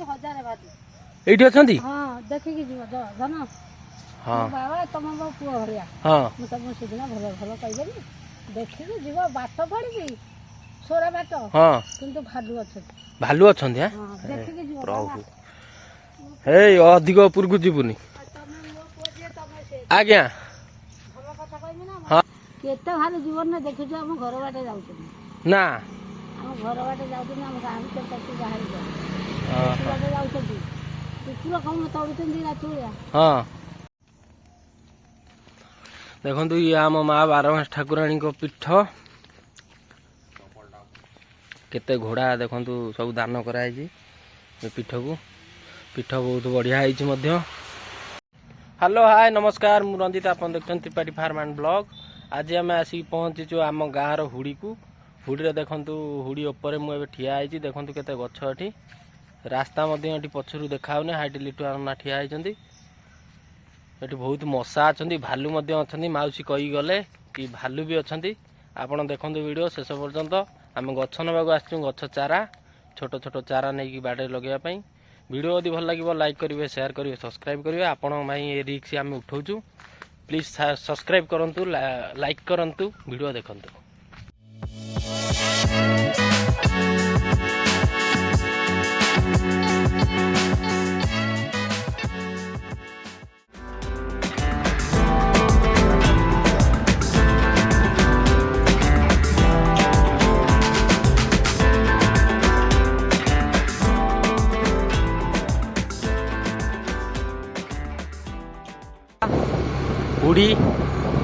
ଏଇଠି ଅଛନ୍ତି? ହଁ ଦେଖିକି ଯିବ ଧନ। ହଁ ବାବା ତମ ମୋ ପୁଅ ଭଳିଆ। ହଁ ମୁଁ ତମକୁ ସେଦିନ ଭଲ ଭଲ କହିଦେବି ଦେଖିକି ଯିବ। ବାଟ ପଡ଼ିଛି ସୋରା ବାଟ ହଁ କିନ୍ତୁ ଭାଲୁ ଅଛନ୍ତି। ଭାଲୁ ଅଛନ୍ତି? ହଁ ଦେଖିକି ଯିବ ପ୍ରଭୁ ହେଇ ଅଧିକ ଉପରକୁ ଯିବୁନି। ତମେ ମୋ ପୁଅ ଯିଏ ତମେ ସେ ଆଜ୍ଞା ଭଲ କଥା କହିବି ନା। ହଁ କେତେ ଭାଲୁ ଜୀବନରେ ଦେଖୁଛୁ ଆମ ଘର ବାଟେ ଯାଉଛନ୍ତି। ନା ଆମ ଘର ବାଟେ ଯାଉଛନ୍ତି ଆମ ଗାଁ ଭିତରେ ପଶି ବାହାରି ଓହୋ ବାଟେ ଯାଉଛନ୍ତି। କୁକୁର କଣ ତଳୁଛନ୍ତି ରାତି ଭଳିଆ। ହଁ ଦେଖନ୍ତୁ ଇଏ ଆମ ମା ବାରମାସ ଠାକୁରାଣୀଙ୍କ ପୀଠ। କେତେ ଘୋଡ଼ା ଦେଖନ୍ତୁ ସବୁ ଦାନ କରାହେଇଛି ଏ ପୀଠକୁ। ପୀଠ ବହୁତ ବଢ଼ିଆ ହେଇଛି ମଧ୍ୟ। ହ୍ୟାଲୋ ହାଏ ନମସ୍କାର, ମୁଁ ରଞ୍ଜିତ, ଆପଣ ଦେଖୁଛନ୍ତି ତ୍ରିପାଠୀ ଫାର୍ମ ଆଣ୍ଡ ବ୍ଲଗ। ଆଜି ଆମେ ଆସିକି ପହଞ୍ଚିଛୁ ଆମ ଗାଁର ହୁଡ଼ିକୁ। ହୁଡ଼ିରେ ଦେଖନ୍ତୁ ହୁଡ଼ି ଉପରେ ମୁଁ ଏବେ ଠିଆ ହେଇଛି। ଦେଖନ୍ତୁ କେତେ ଗଛ ଏଠି। ରାସ୍ତା ମଧ୍ୟ ଏଠି ପଛରୁ ଦେଖାହେଉନି। ହାଇଟ୍ ଲିଟୁ ଆନା ଠିଆ ହେଇଛନ୍ତି। ଏଠି ବହୁତ ମଶା ଅଛନ୍ତି, ଭାଲୁ ମଧ୍ୟ ଅଛନ୍ତି। ମାଉସୀ କହିକି ଗଲେ କି ଭାଲୁ ବି ଅଛନ୍ତି। ଆପଣ ଦେଖନ୍ତୁ ଭିଡ଼ିଓ ଶେଷ ପର୍ଯ୍ୟନ୍ତ। ଆମେ ଗଛ ନେବାକୁ ଆସିଛୁ, ଗଛ ଚାରା, ଛୋଟ ଛୋଟ ଚାରା ନେଇକି ବାଡ଼ିରେ ଲଗାଇବା ପାଇଁ। ଭିଡ଼ିଓ ଯଦି ଭଲ ଲାଗିବ ଲାଇକ୍ କରିବେ, ସେୟାର କରିବେ, ସବସ୍କ୍ରାଇବ୍ କରିବେ। ଆପଣଙ୍କ ପାଇଁ ଏ ରିକ୍ସ ଆମେ ଉଠାଉଛୁ। ପ୍ଲିଜ୍ ସବସ୍କ୍ରାଇବ୍ କରନ୍ତୁ, ଲାଇକ୍ କରନ୍ତୁ, ଭିଡ଼ିଓ ଦେଖନ୍ତୁ।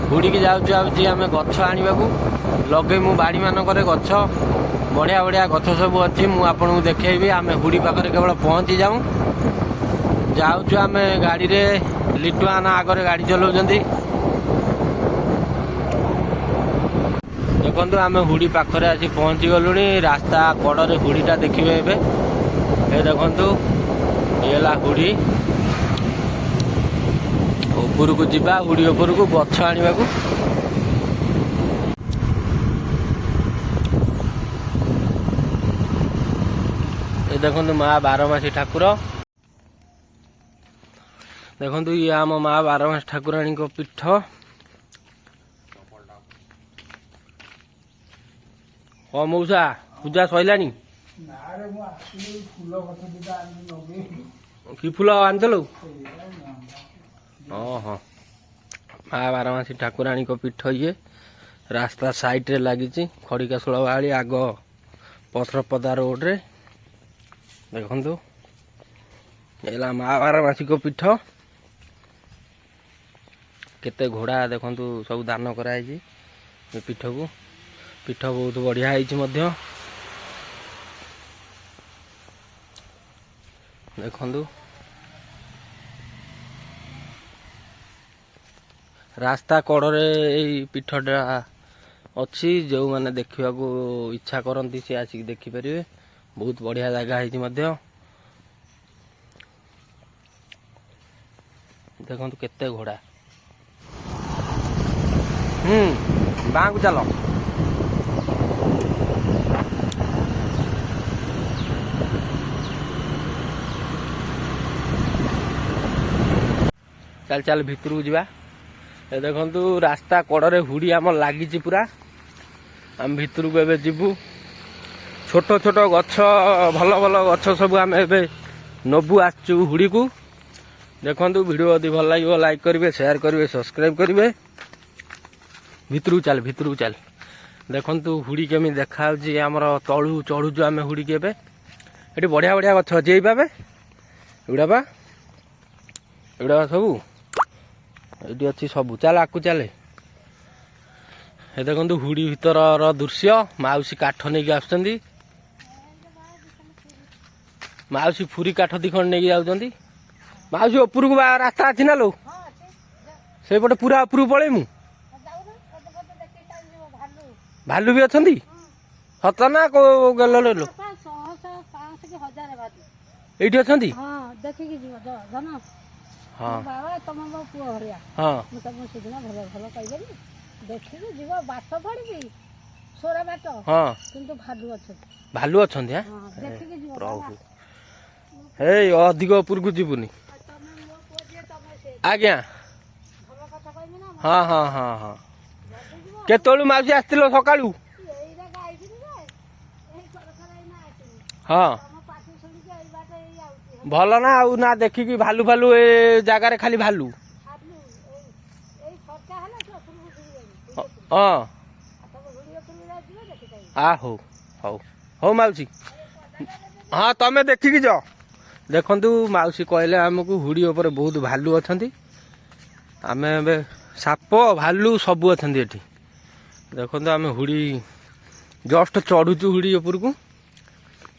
ହୁଡ଼ିକି ଯାଉଛୁ ଆମେ ଗଛ ଆଣିବାକୁ ଲଗେଇମୁ। ବାଡ଼ିମାନଙ୍କରେ ଗଛ ବଢ଼ିଆ ବଢ଼ିଆ ଗଛ ସବୁ ଅଛି, ମୁଁ ଆପଣଙ୍କୁ ଦେଖେଇବି। ଆମେ ହୁଡ଼ି ପାଖରେ କେବଳ ପହଞ୍ଚି ଯାଉଛୁ ଆମେ ଗାଡ଼ିରେ। ଲିଟୁଆନା ଆଗରେ ଗାଡ଼ି ଚଲାଉଛନ୍ତି। ଦେଖନ୍ତୁ ଆମେ ହୁଡ଼ି ପାଖରେ ଆସି ପହଞ୍ଚି ଗଲୁଣି। ରାସ୍ତା କଡ଼ରେ ହୁଡ଼ିଟା ଦେଖିବେ ଏବେ। ଏ ଦେଖନ୍ତୁ ଏ ହେଲା ହୁଡ଼ି। ଉପରକୁ ଯିବା, ହୁଡ଼ି ଉପରକୁ ଗଛ ଆଣିବାକୁ। ଏ ଦେଖନ୍ତୁ ମା ବାରମାସୀ ଠାକୁର। ଦେଖନ୍ତୁ ଇଏ ଆମ ମା ବାରମାସୀ ଠାକୁରାଣୀଙ୍କ ପୀଠ। ହଁ ମଉସା ପୂଜା ସଇଲାଣି? କି ଫୁଲ ଆଣିଥିଲୁ? ଓହୋ, ମା ବାରମାସୀ ଠାକୁରାଣୀଙ୍କ ପୀଠ ଇଏ। ରାସ୍ତା ସାଇଡ଼ରେ ଲାଗିଛି ଖଡ଼ିକାଶୁଳ ବାହାଳି ଆଗ ପଥରପଦା ରୋଡ଼ରେ। ଦେଖନ୍ତୁ ହେଲା ମା ବାରମାସୀଙ୍କ ପୀଠ। କେତେ ଘୋଡ଼ା ଦେଖନ୍ତୁ ସବୁ ଦାନ କରାହେଇଛି ଏ ପୀଠକୁ। ପୀଠ ବହୁତ ବଢ଼ିଆ ହେଇଛି ମଧ୍ୟ। ଦେଖନ୍ତୁ ରାସ୍ତା କଡ଼ରେ ଏଇ ପୀଠଟା ଅଛି। ଯେଉଁମାନେ ଦେଖିବାକୁ ଇଚ୍ଛା କରନ୍ତି ସେ ଆସିକି ଦେଖିପାରିବେ। ବହୁତ ବଢ଼ିଆ ଜାଗା ହେଇଛି ମଧ୍ୟ। ଦେଖନ୍ତୁ କେତେ ଘୋଡ଼ା। ବାଁକୁ ଚାଲ। ଚାଲ ଚାଲ ଭିତରକୁ ଯିବା। ଏ ଦେଖନ୍ତୁ ରାସ୍ତା କଡ଼ରେ ହୁଡ଼ି ଆମର ଲାଗିଛି ପୁରା। ଆମେ ଭିତରକୁ ଏବେ ଯିବୁ। ଛୋଟ ଛୋଟ ଗଛ, ଭଲ ଭଲ ଗଛ ସବୁ ଆମେ ଏବେ ନବୁ ଆସିଛୁ ହୁଡ଼ିକୁ। ଦେଖନ୍ତୁ ଭିଡ଼ିଓ ଯଦି ଭଲ ଲାଗିବ ଲାଇକ୍ କରିବେ, ସେୟାର କରିବେ, ସବସ୍କ୍ରାଇବ୍ କରିବେ। ଭିତରକୁ ଚାଲ, ଭିତରକୁ ଚାଲ। ଦେଖନ୍ତୁ ହୁଡ଼ି କେମିତି ଦେଖାହେଉଛି। ଆମର ତଳୁ ଚଢ଼ୁଛୁ ଆମେ ହୁଡ଼ିକି ଏବେ। ଏଠି ବଢ଼ିଆ ବଢ଼ିଆ ଗଛ ଅଛି। ଏଇ ପାବେ ଏଗୁଡ଼ା ସବୁ ଏଇଠି ଅଛି ସବୁ। ଚାଲ ଆକୁ ଚାଲେ। ଏ ଦେଖନ୍ତୁ ହୁଡ଼ି ଭିତରର ଦୃଶ୍ୟ। ମାଉସୀ କାଠ ନେଇକି ଆସୁଛନ୍ତି। ମାଉସୀ ଫୁରି କାଠ ଦି ଖଣ୍ଡ ନେଇକି ଯାଉଛନ୍ତି। ମାଉସୀ ଉପରକୁ ବା ରାସ୍ତା ଅଛି ନା ଲୋ? ସେଇପଟେ ପୁରା ଉପରକୁ ପଳେଇମୁ। ଭାଲୁ ବି ଅଛନ୍ତି? ସତ ନା କୋଉ ଗେଲରେ ଲୋ? ଏଇଠି ଅଛନ୍ତି? ଦେଖିକି ଯିବ ଧନ। ବାବା ତମ ମୋ ପୁଅ ଭଳିଆ। ମୁଁ ତମକୁ ସେଦିନ ଭଲ ଭଲ କହିଦେବି ଦେଖିକି ଯିବ। ବାଟ ପଡ଼ିଛି ସୋରା ବାଟ କିନ୍ତୁ ଭାଲୁ ଅଛନ୍ତି। ଭାଲୁ ଅଛନ୍ତି? ଦେଖିକି ଯିବ। ପ୍ରଭୁ ହେଇ ଅଧିକ ଉପରକୁ ଯିବୁନି। ଆଜ୍ଞା ହଁ ହଁ ହଁ ହଁ। କେତେବେଳୁ ମାଉସୀ ଆସିଥିଲ ସକାଳୁ? ହଁ ଭଲ ନା ଆଉ ନା ଦେଖିକି ଭାଲୁ ଫାଲୁ ଏ ଜାଗାରେ ଖାଲି ଭାଲୁ। ହଁ ହଉ ହଉ ହଉ ମାଉସୀ ହଁ ତମେ ଦେଖିକି ଯାଅ। ଦେଖନ୍ତୁ ମାଉସୀ କହିଲେ ଆମକୁ ହୁଡ଼ି ଉପରେ ବହୁତ ଭାଲୁ ଅଛନ୍ତି। ଆମେ ଏବେ ସାପ ଭାଲୁ ସବୁ ଅଛନ୍ତି ଏଠି। ଦେଖନ୍ତୁ ଆମେ ହୁଡ଼ି ଜଷ୍ଟ ଚଢ଼ୁଛୁ ହୁଡ଼ି ଉପରକୁ।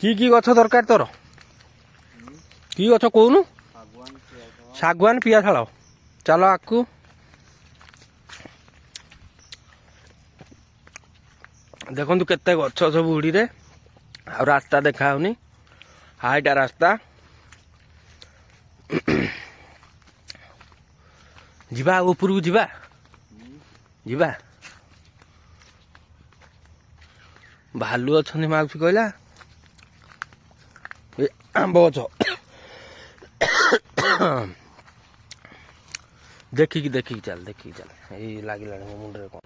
କି ଗଛ ଦରକାର ତୋର? କି ଗଛ କହୁନୁ? ଶାଗୁଆନ ପିଆଶାଳ। ଚାଲ ଆକୁ ଦେଖନ୍ତୁ କେତେ ଗଛ ସବୁ ହୁଡ଼ିରେ। ଆଉ ରାସ୍ତା ଦେଖାହଉନି, ହାଇଟା ରାସ୍ତା। ଯିବା ଆଉ ଉପରକୁ ଯିବା ଯିବା। ଭାଲୁ ଅଛନ୍ତି ମାଉସୀ କହିଲା। ଏ ଆମ୍ବ ଗଛ ଦେଖିକି ଚାଲ ଏଇ ଲାଗିଲାଣି ମୋ ମୁଣ୍ଡରେ କଣ।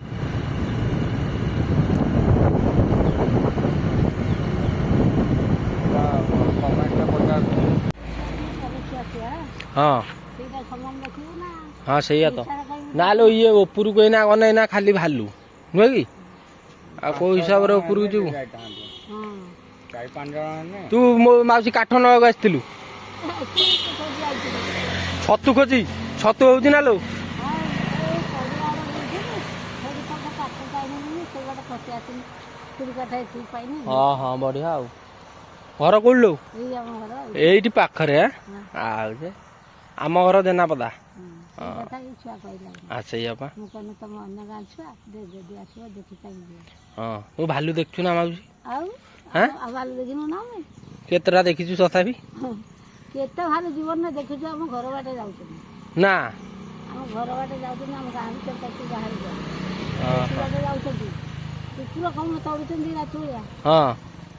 ହଁ ହଁ ସେଇଆ ତ। ନା ଲୋ ଇଏ ଉପରକୁ ଏଇନା ଗନେ ଏଇନା ଖାଲି ଭାଲୁ ନୁହେଁ କି? ଆଉ କୋଉ ହିସାବରେ ଉପରକୁ ଯିବୁ? ତୁ ମୋ ମାଉସୀ କାଠ ନେବାକୁ ଆସିଥିଲୁ? ଛତୁ ଖୋଜି? ଛତୁ ହଉଛି ନା ଲୋ? ହଁ ହଁ ବଢିଆ ଆଉ। ଘର କୋଉଠି ଲୋ? ଏଇଠି ପାଖରେ। ଆଉ ଯେ ଆମ ଘର ଦେନାପଦା। ସେଇଆ ପା। ହଁ ତୁ ଭାଲୁ ଦେଖଛୁ ନା ମାଉସୀ? କେତେଟା ଦେଖିଛୁ ତଥାପି? କେତେ ଭାଲୁ ଜୀବନରେ ଦେଖିଛୁ? ଆମ ଘର ବାଟେ ଯାଉଛନ୍ତି ନା ଆମ ଘର ବାଟେ ଯାଉଛନ୍ତି। ଆମ ଗାଁ ଭିତରେ ପଶି ବାହାରି ଯାଉଛନ୍ତି। କୁକୁର କଣ ତଳୁଛନ୍ତି ରାତି ଭଳିଆ। ହଁ